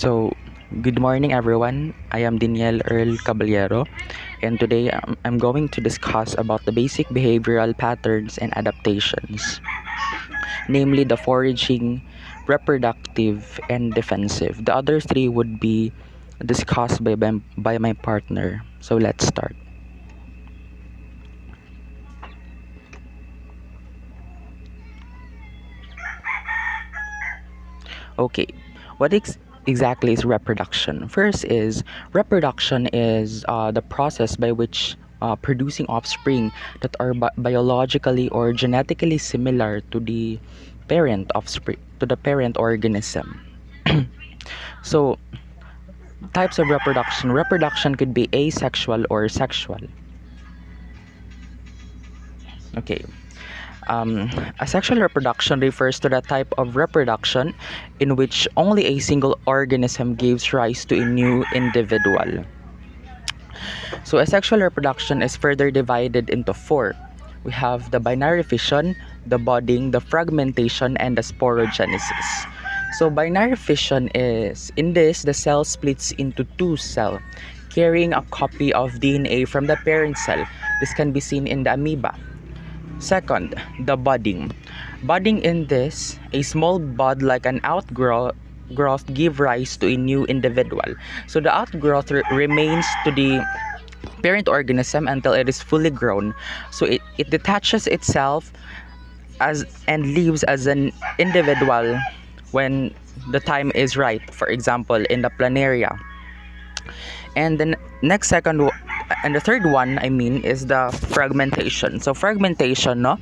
So, good morning everyone. I am Daniel Earl Caballero, and today I'm going to discuss about the basic behavioral patterns and adaptations, namely the foraging, reproductive, and defensive. The other three would be discussed by my partner. So, let's start. Okay, exactly is reproduction? First is reproduction is the process by which producing offspring that are biologically or genetically similar to the parent offspring to the parent organism. So types of reproduction. Reproduction could be asexual or sexual. Okay. Asexual reproduction refers to the type of reproduction in which only a single organism gives rise to a new individual. So, asexual reproduction is further divided into four. We have the binary fission, the budding, the fragmentation, and the sporogenesis. So, binary fission is in this, the cell splits into two cells, carrying a copy of DNA from the parent cell. This can be seen in the amoeba. Second, the budding. Budding in this, a small bud like an outgrowth give rise to a new individual. So the outgrowth remains to the parent organism until it is fully grown. So it detaches itself as and lives as an individual when the time is right. For example, in the planaria. And the next and the third one is the fragmentation. So fragmentation, no,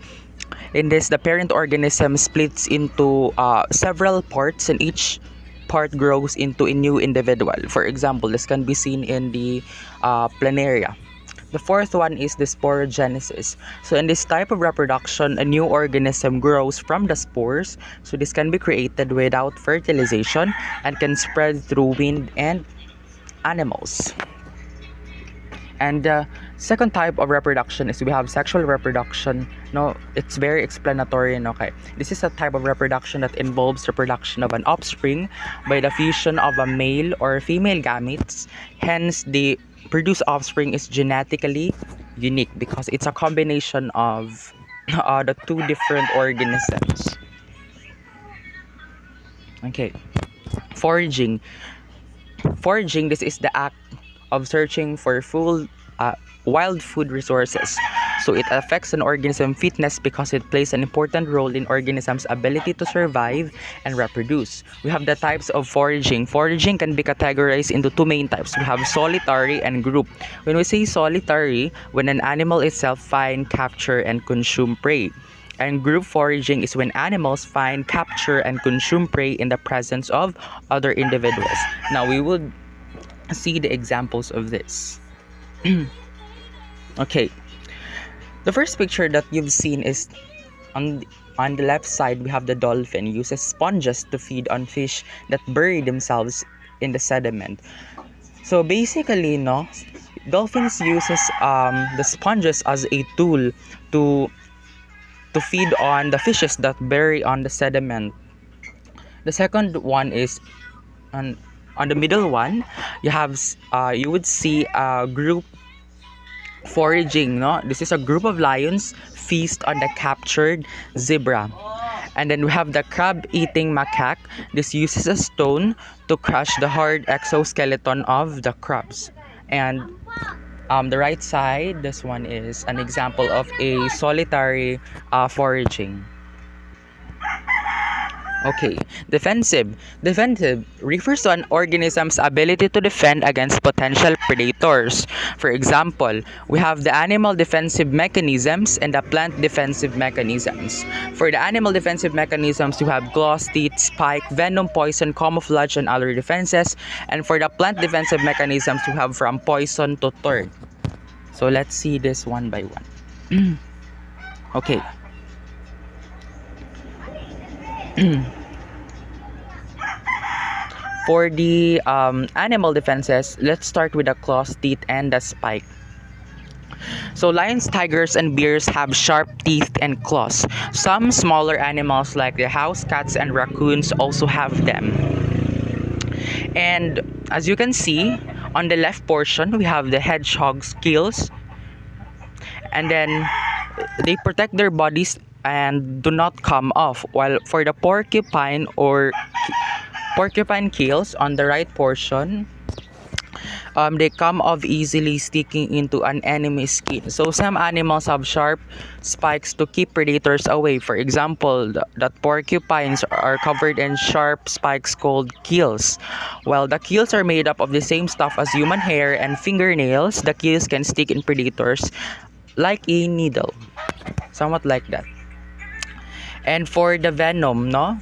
in this the parent organism splits into several parts, and each part grows into a new individual. For example, this can be seen in the planaria. The fourth one is the sporogenesis. So in this type of reproduction, a new organism grows from the spores. So this can be created without fertilization and can spread through wind and animals. And the second type of reproduction is we have sexual reproduction. No, it's very explanatory. Okay, this is a type of reproduction that involves reproduction of an offspring by the fusion of a male or female gametes. Hence, the produced offspring is genetically unique because it's a combination of the two different organisms. Okay, foraging. Foraging, this is the act of searching for wild food resources. So it affects an organism's fitness because it plays an important role in organism's ability to survive and reproduce. We have the types of foraging. Foraging can be categorized into two main types. We have solitary and group. When we say solitary, when an animal itself find, capture, and consume prey. And group foraging is when animals find, capture, and consume prey in the presence of other individuals. Now we would see the examples of this. Okay, the first picture that you've seen is on the left side. We have the dolphin uses sponges to feed on fish that bury themselves in the sediment. So basically, no, dolphins uses the sponges as a tool to feed on the fishes that bury on the sediment. The second one is on the middle one. You would see a group foraging. No, this is a group of lions feast on the captured zebra. And then we have the crab-eating macaque. This uses a stone to crush the hard exoskeleton of the crabs. And the right side, this one is an example of a solitary foraging. Okay, defensive. Defensive refers to an organism's ability to defend against potential predators. For example, we have the animal defensive mechanisms and the plant defensive mechanisms. For the animal defensive mechanisms, you have claws, teeth, spike, venom, poison, camouflage, and other defenses. And for the plant defensive mechanisms, you have from poison to thorn. So let's see this one by one. Okay. For the animal defenses, let's start with the claws, teeth, and the spike. So lions, tigers, and bears have sharp teeth and claws. Some smaller animals like the house cats and raccoons also have them. And as you can see, on the left portion, we have the hedgehog's gills, and then they protect their bodies and do not come off. While for the porcupine keels on the right portion, they come off easily sticking into an enemy's skin. So some animals have sharp spikes to keep predators away. For example, that porcupines are covered in sharp spikes called quills. While the quills are made up of the same stuff as human hair and fingernails, the quills can stick in predators like a needle, somewhat like that. And for the venom, no?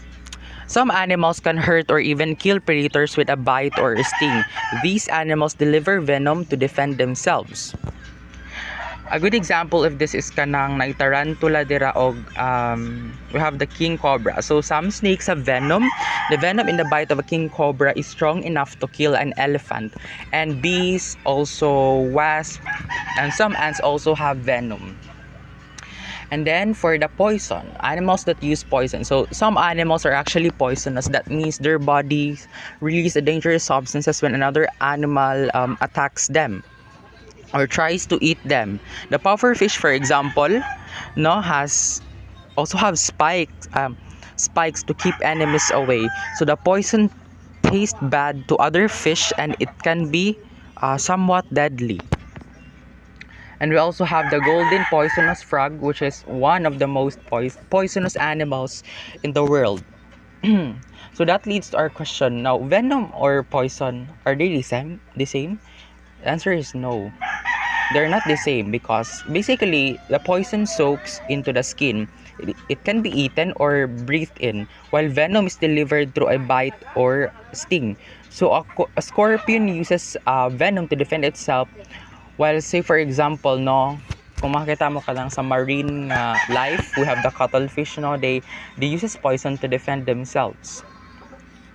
Some animals can hurt or even kill predators with a bite or a sting. These animals deliver venom to defend themselves. A good example of this is kanang na tarantula dira og we have the king cobra. So some snakes have venom. The venom in the bite of a king cobra is strong enough to kill an elephant. And bees, also wasps, and some ants also have venom. And then for the poison, animals that use poison. So some animals are actually poisonous. That means their bodies release a dangerous substances when another animal attacks them or tries to eat them. The pufferfish, for example, no, has also have spikes to keep enemies away. So the poison tastes bad to other fish and it can be somewhat deadly. And we also have the golden poisonous frog, which is one of the most poisonous animals in the world. So that leads to our question. Now, venom or poison, are they the same? The answer is no. They're not the same because basically the poison soaks into the skin. It can be eaten or breathed in, while venom is delivered through a bite or sting. So a scorpion uses venom to defend itself. While say for example, no, kung makita mo ka lang sa marine life, we have the cuttlefish, no, they uses poison to defend themselves.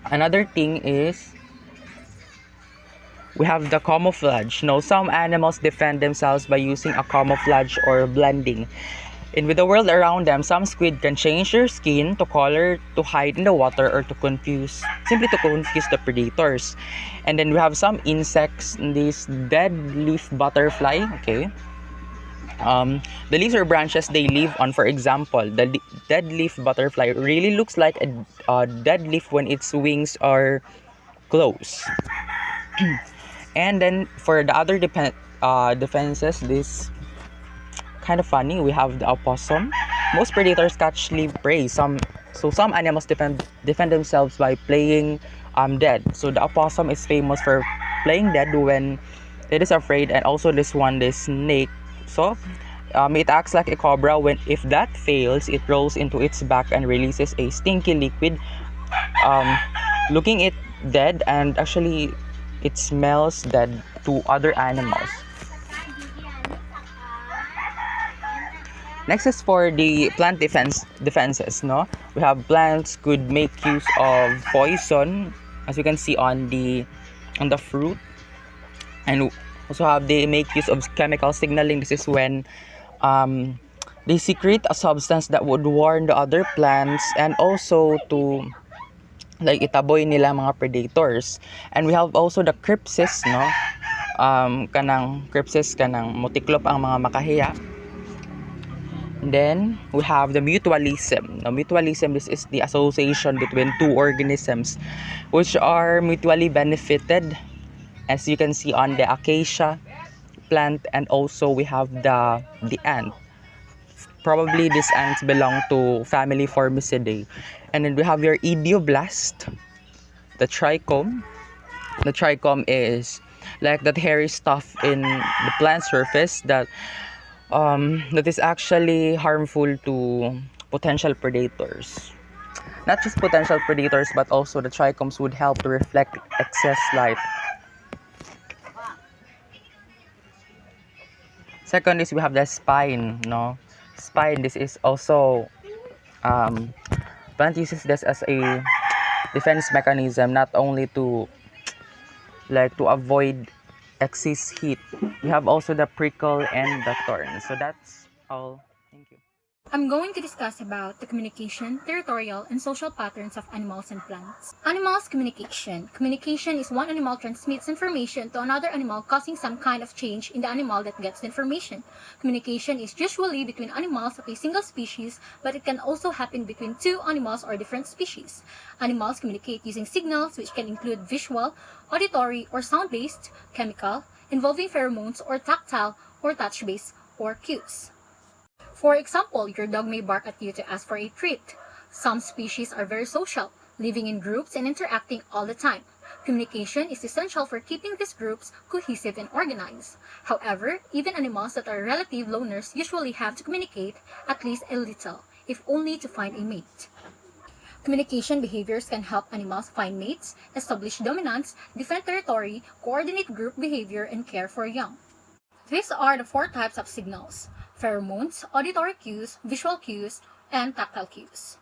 Another thing is we have the camouflage. No, some animals defend themselves by using a camouflage or blending. And with the world around them, some squid can change their skin to color to hide in the water or to confuse the predators. And then we have some insects, this dead leaf butterfly, okay? The leaves or branches they live on, for example, the dead leaf butterfly really looks like a dead leaf when its wings are closed. And then for the other defenses, this kind of funny, we have the opossum. Most predators catch live prey. Some animals defend themselves by playing dead. So the opossum is famous for playing dead when it is afraid, and also this snake. So it acts like a cobra. If that fails, it rolls into its back and releases a stinky liquid, looking it dead, and actually it smells dead to other animals. Next is for the plant defenses, no? We have plants could make use of poison, as you can see on the fruit, and also they make use of chemical signaling. This is when they secrete a substance that would warn the other plants and also to like itaboy nila mga predators. And we have also the crypsis, no? Kanang crypsis kanang motiklop ang mga makahiya. Then we have the mutualism. Now, mutualism, this is the association between two organisms which are mutually benefited, as you can see on the acacia plant, and also we have the ant. Probably these ants belong to family Formicidae. And then we have your idioblast, the trichome. The trichome is like that hairy stuff in the plant surface that is actually harmful to potential predators. Not just potential predators, but also the trichomes would help to reflect excess light. Second is we have the spine, no? Spine, this is also plant uses this as a defense mechanism, not only to avoid excess heat. We have also the prickle and the thorn. So that's all. Thank you. I'm going to discuss about the communication, territorial, and social patterns of animals and plants. Animals communication. Communication is one animal transmits information to another animal, causing some kind of change in the animal that gets the information. Communication is usually between animals of a single species, but it can also happen between two animals or different species. Animals communicate using signals, which can include visual, auditory, or sound-based, chemical, involving pheromones, or tactile, or touch-based, or cues. For example, your dog may bark at you to ask for a treat. Some species are very social, living in groups and interacting all the time. Communication is essential for keeping these groups cohesive and organized. However, even animals that are relative loners usually have to communicate at least a little, if only to find a mate. Communication behaviors can help animals find mates, establish dominance, defend territory, coordinate group behavior, and care for young. These are the four types of signals: pheromones, auditory cues, visual cues, and tactile cues.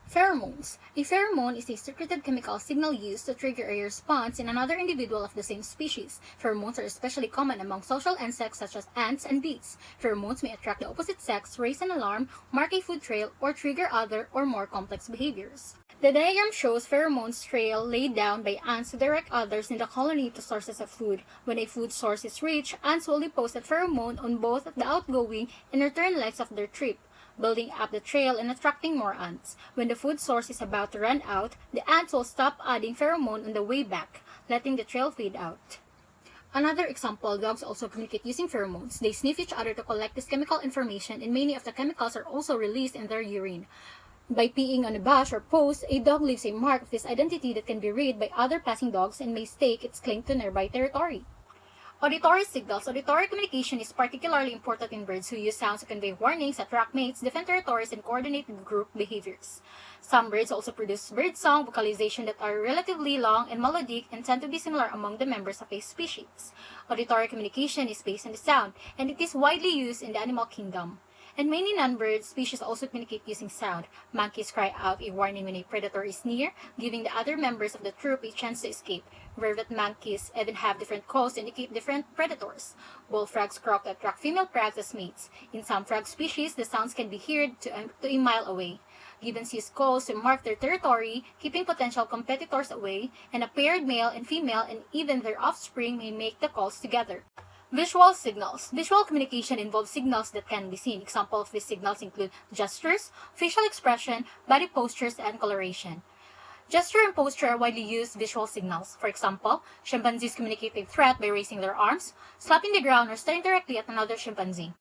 Pheromones. A pheromone is a secreted chemical signal used to trigger a response in another individual of the same species. Pheromones are especially common among social insects such as ants and bees. Pheromones may attract the opposite sex, raise an alarm, mark a food trail, or trigger other or more complex behaviors. The diagram shows pheromones trail laid down by ants to direct others in the colony to sources of food. When a food source is reached, ants will deposit pheromone on both the outgoing and return legs of their trip, building up the trail and attracting more ants. When the food source is about to run out, the ants will stop adding pheromone on the way back, letting the trail fade out. Another example, dogs also communicate using pheromones. They sniff each other to collect this chemical information, and many of the chemicals are also released in their urine. By peeing on a bush or post, a dog leaves a mark of this identity that can be read by other passing dogs and may stake its claim to nearby territory. Auditory signals. Auditory communication is particularly important in birds who use sounds to convey warnings, attract mates, defend territories, and coordinate group behaviors. Some birds also produce bird song vocalization that are relatively long and melodic and tend to be similar among the members of a species. Auditory communication is based on the sound, and it is widely used in the animal kingdom. And many non-bird species also communicate using sound. Monkeys cry out a warning when a predator is near, giving the other members of the troop a chance to escape. Vervet monkeys even have different calls to indicate different predators. Bullfrogs croak to attract female frogs as mates. In some frog species, the sounds can be heard to a mile away. Gibbons use calls to mark their territory, keeping potential competitors away, and a paired male and female and even their offspring may make the calls together. Visual signals. Visual communication involves signals that can be seen. Examples of these signals include gestures, facial expression, body postures, and coloration. Gesture and posture are widely used visual signals. For example, chimpanzees communicate a threat by raising their arms, slapping the ground, or staring directly at another chimpanzee.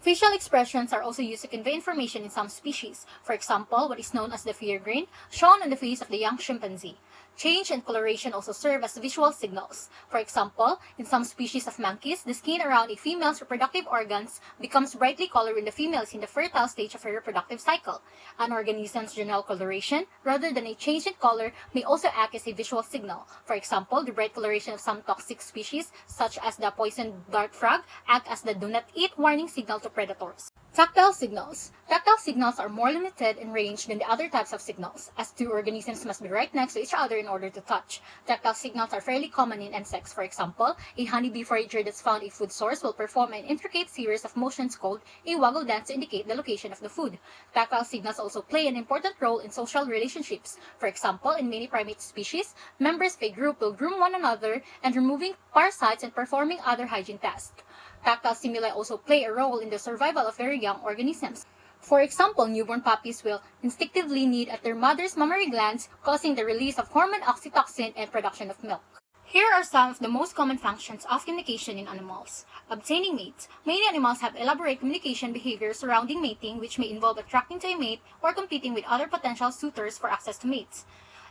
Facial expressions are also used to convey information in some species. For example, what is known as the fear grin, shown on the face of the young chimpanzee. Change and coloration also serve as visual signals. For example, in some species of monkeys, the skin around a female's reproductive organs becomes brightly colored when the female is in the fertile stage of her reproductive cycle. An organism's general coloration, rather than a change in color, may also act as a visual signal. For example, the bright coloration of some toxic species, such as the poison dart frog, act as the do not eat warning signal to predators. Tactile signals. Tactile signals are more limited in range than the other types of signals, as two organisms must be right next to each other in order to touch. Tactile signals are fairly common in insects. For example, a honeybee forager that's found a food source will perform an intricate series of motions called a waggle dance to indicate the location of the food. Tactile signals also play an important role in social relationships. For example, in many primate species, members of a group will groom one another and removing parasites and performing other hygiene tasks. Tactile stimuli also play a role in the survival of very young organisms. For example, newborn puppies will instinctively knead at their mother's mammary glands, causing the release of hormone oxytocin and production of milk. Here are some of the most common functions of communication in animals. Obtaining mates. Many animals have elaborate communication behaviors surrounding mating, which may involve attracting to a mate or competing with other potential suitors for access to mates.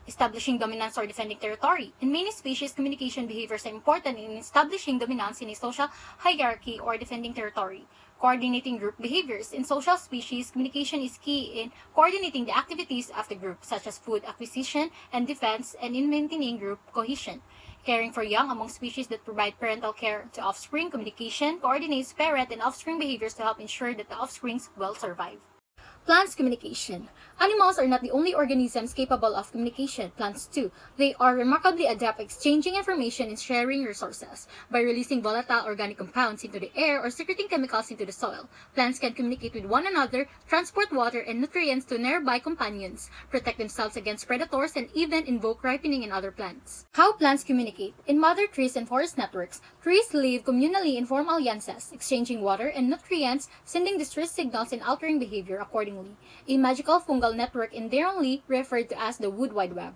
Establishing dominance or defending territory. In many species, communication behaviors are important in establishing dominance in a social hierarchy or defending territory. Coordinating group behaviors. In social species, communication is key in coordinating the activities of the group, such as food acquisition and defense, and in maintaining group cohesion. Caring for young. Among species that provide parental care to offspring, communication coordinates parent and offspring behaviors to help ensure that the offsprings will survive. Plants communication. Animals are not the only organisms capable of communication, plants too. They are remarkably adept at exchanging information and sharing resources. By releasing volatile organic compounds into the air or secreting chemicals into the soil, plants can communicate with one another, transport water and nutrients to nearby companions, protect themselves against predators, and even invoke ripening in other plants. How plants communicate. In mother trees and forest networks, trees live communally in form alliances, exchanging water and nutrients, sending distress signals and altering behavior accordingly. A magical fungal network internally referred to as the Wood Wide Web,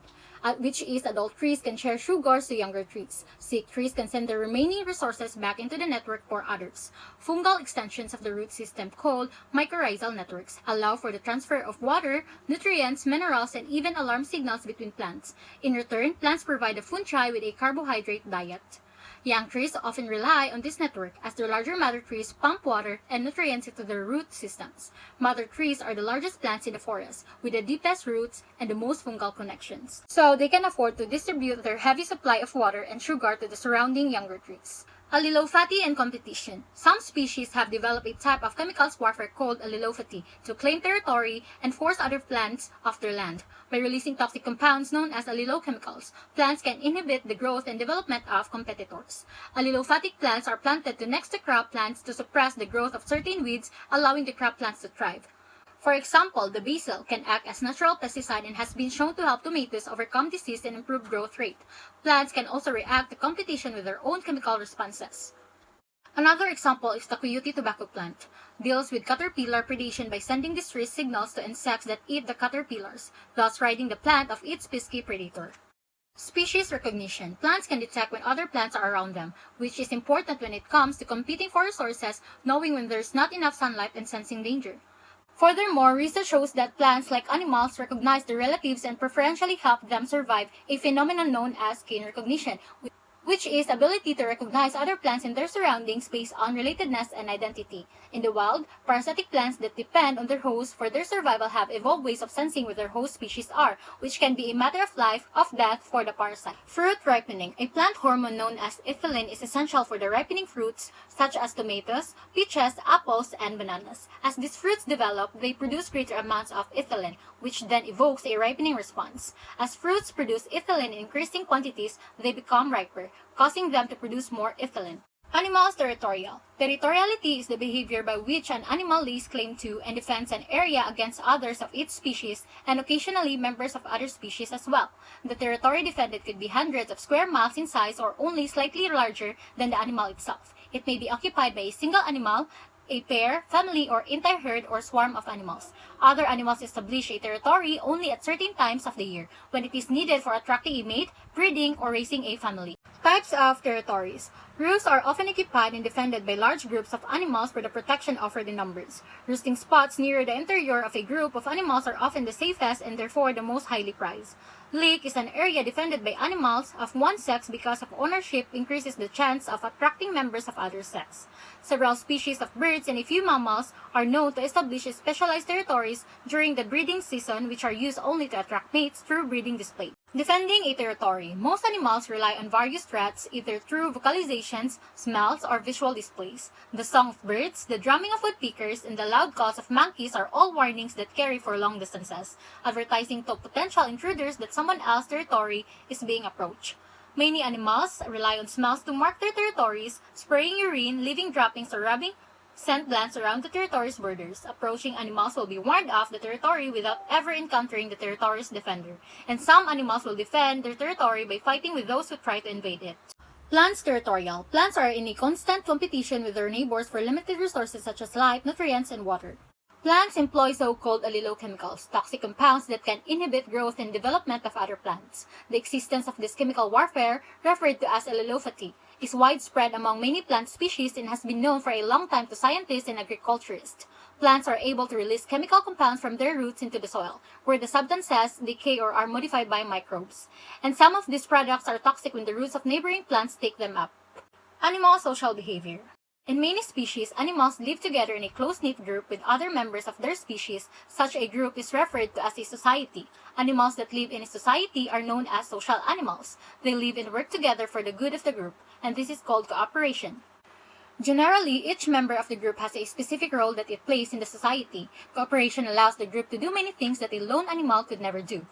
which is adult trees can share sugars to younger trees. Sick trees can send the remaining resources back into the network for others. Fungal extensions of the root system called mycorrhizal networks allow for the transfer of water, nutrients, minerals, and even alarm signals between plants. In return, plants provide the fungi with a carbohydrate diet. Young trees often rely on this network as their larger mother trees pump water and nutrients into their root systems. Mother trees are the largest plants in the forest, with the deepest roots and the most fungal connections. So they can afford to distribute their heavy supply of water and sugar to the surrounding younger trees. Allelopathy and competition. Some species have developed a type of chemicals warfare called allelopathy to claim territory and force other plants off their land. By releasing toxic compounds known as allelochemicals, plants can inhibit the growth and development of competitors. Allelopathic plants are planted to next to crop plants to suppress the growth of certain weeds, allowing the crop plants to thrive. For example, the basil can act as natural pesticide and has been shown to help tomatoes overcome disease and improve growth rate. Plants can also react to competition with their own chemical responses. Another example is the coyote tobacco plant. Deals with caterpillar predation by sending distress signals to insects that eat the caterpillars, thus ridding the plant of its pesky predator. Species recognition. Plants can detect when other plants are around them, which is important when it comes to competing for resources, knowing when there's not enough sunlight and sensing danger. Furthermore, research shows that plants, like animals, recognize their relatives and preferentially help them survive, a phenomenon known as kin recognition, which is ability to recognize other plants in their surroundings based on relatedness and identity. In the wild, parasitic plants that depend on their host for their survival have evolved ways of sensing where their host species are, which can be a matter of life or death for the parasite. Fruit ripening. A plant hormone known as ethylene is essential for the ripening fruits such as tomatoes, peaches, apples, and bananas. As these fruits develop, they produce greater amounts of ethylene, which then evokes a ripening response. As fruits produce ethylene in increasing quantities, they become riper, causing them to produce more ethylene. Animals territorial. Territoriality is the behavior by which an animal lays claim to and defends an area against others of its species and occasionally members of other species as well. The territory defended could be hundreds of square miles in size or only slightly larger than the animal itself. It may be occupied by a single animal, a pair, family, or entire herd or swarm of animals. Other animals establish a territory only at certain times of the year, when it is needed for attracting a mate, breeding, or raising a family. Types of territories. Roosts are often occupied and defended by large groups of animals for the protection offered in numbers. Roosting spots near the interior of a group of animals are often the safest and therefore the most highly prized. Lake is an area defended by animals of one sex because of ownership increases the chance of attracting members of other sex. Several species of birds and a few mammals are known to establish specialized territories during the breeding season which are used only to attract mates through breeding display. Defending a territory. Most animals rely on various threats either through vocalizations, smells, or visual displays. The song of birds, the drumming of woodpeckers, and the loud calls of monkeys are all warnings that carry for long distances, advertising to potential intruders that someone else's territory is being approached. Many animals rely on smells to mark their territories, spraying urine, leaving droppings, or rubbing scent glands around the territory's borders. Approaching animals will be warned off the territory without ever encountering the territory's defender, and some animals will defend their territory by fighting with those who try to invade it. Plants territorial. Plants are in a constant competition with their neighbors for limited resources such as light, nutrients, and water. Plants employ so-called allelochemicals, toxic compounds that can inhibit growth and development of other plants. The existence of this chemical warfare, referred to as allelopathy, is widespread among many plant species and has been known for a long time to scientists and agriculturists. Plants are able to release chemical compounds from their roots into the soil, where the substances decay or are modified by microbes. And some of these products are toxic when the roots of neighboring plants take them up. Animal social behavior. In many species, animals live together in a close-knit group with other members of their species. Such a group is referred to as a society. Animals that live in a society are known as social animals. They live and work together for the good of the group, and this is called cooperation. Generally, each member of the group has a specific role that it plays in the society. Cooperation allows the group to do many things that a lone animal could never do.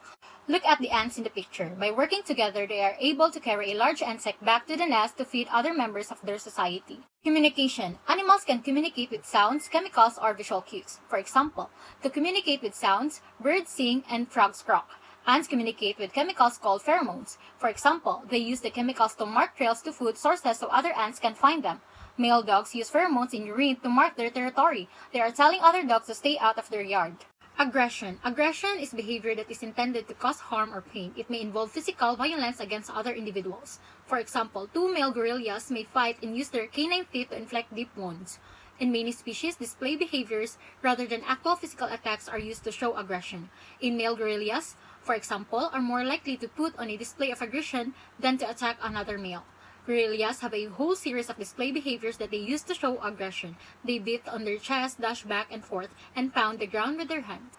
Look at the ants in the picture. By working together, they are able to carry a large insect back to the nest to feed other members of their society. Communication. Animals can communicate with sounds, chemicals, or visual cues. For example, to communicate with sounds, birds sing and frogs croak. Ants communicate with chemicals called pheromones. For example, they use the chemicals to mark trails to food sources so other ants can find them. Male dogs use pheromones in urine to mark their territory. They are telling other dogs to stay out of their yard. Aggression. Aggression is behavior that is intended to cause harm or pain. It may involve physical violence against other individuals. For example, two male gorillas may fight and use their canine teeth to inflict deep wounds. In many species, display behaviors rather than actual physical attacks are used to show aggression. In male gorillas, for example, are more likely to put on a display of aggression than to attack another male. Gorillas have a whole series of display behaviors that they use to show aggression. They beat on their chest, dash back and forth, and pound the ground with their hands.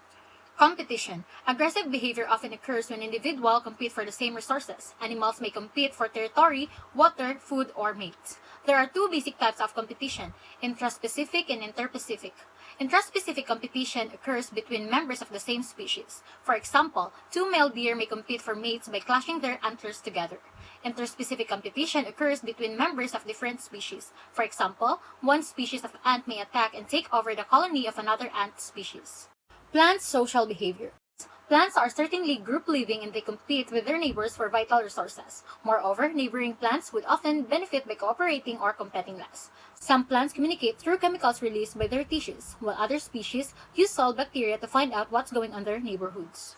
Competition. Aggressive behavior often occurs when individuals compete for the same resources. Animals may compete for territory, water, food, or mates. There are two basic types of competition, intraspecific and interspecific. Intraspecific competition occurs between members of the same species. For example, two male deer may compete for mates by clashing their antlers together. Interspecific competition occurs between members of different species. For example, one species of ant may attack and take over the colony of another ant species. Plants' social behavior. Plants are certainly group living and they compete with their neighbors for vital resources. Moreover, neighboring plants would often benefit by cooperating or competing less. Some plants communicate through chemicals released by their tissues, while other species use soil bacteria to find out what's going on in their neighborhoods.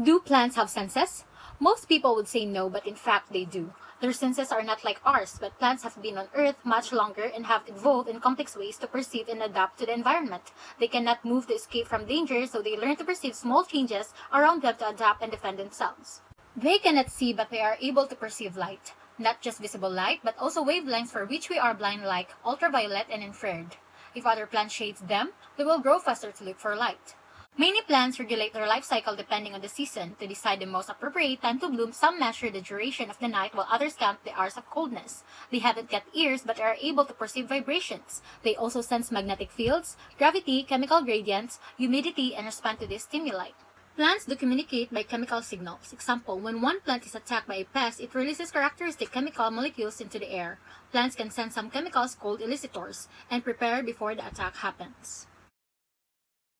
Do plants have senses? Most people would say no, but in fact they do. Their senses are not like ours, but plants have been on Earth much longer and have evolved in complex ways to perceive and adapt to the environment. They cannot move to escape from danger, so they learn to perceive small changes around them to adapt and defend themselves. They cannot see, but they are able to perceive light. Not just visible light, but also wavelengths for which we are blind like ultraviolet and infrared. If other plants shades them, they will grow faster to look for light. Many plants regulate their life cycle depending on the season. To decide the most appropriate time to bloom, some measure the duration of the night while others count the hours of coldness. They haven't got ears but are able to perceive vibrations. They also sense magnetic fields, gravity, chemical gradients, humidity, and respond to these stimuli. Plants do communicate by chemical signals. Example, when one plant is attacked by a pest, it releases characteristic chemical molecules into the air. Plants can send some chemicals called elicitors and prepare before the attack happens.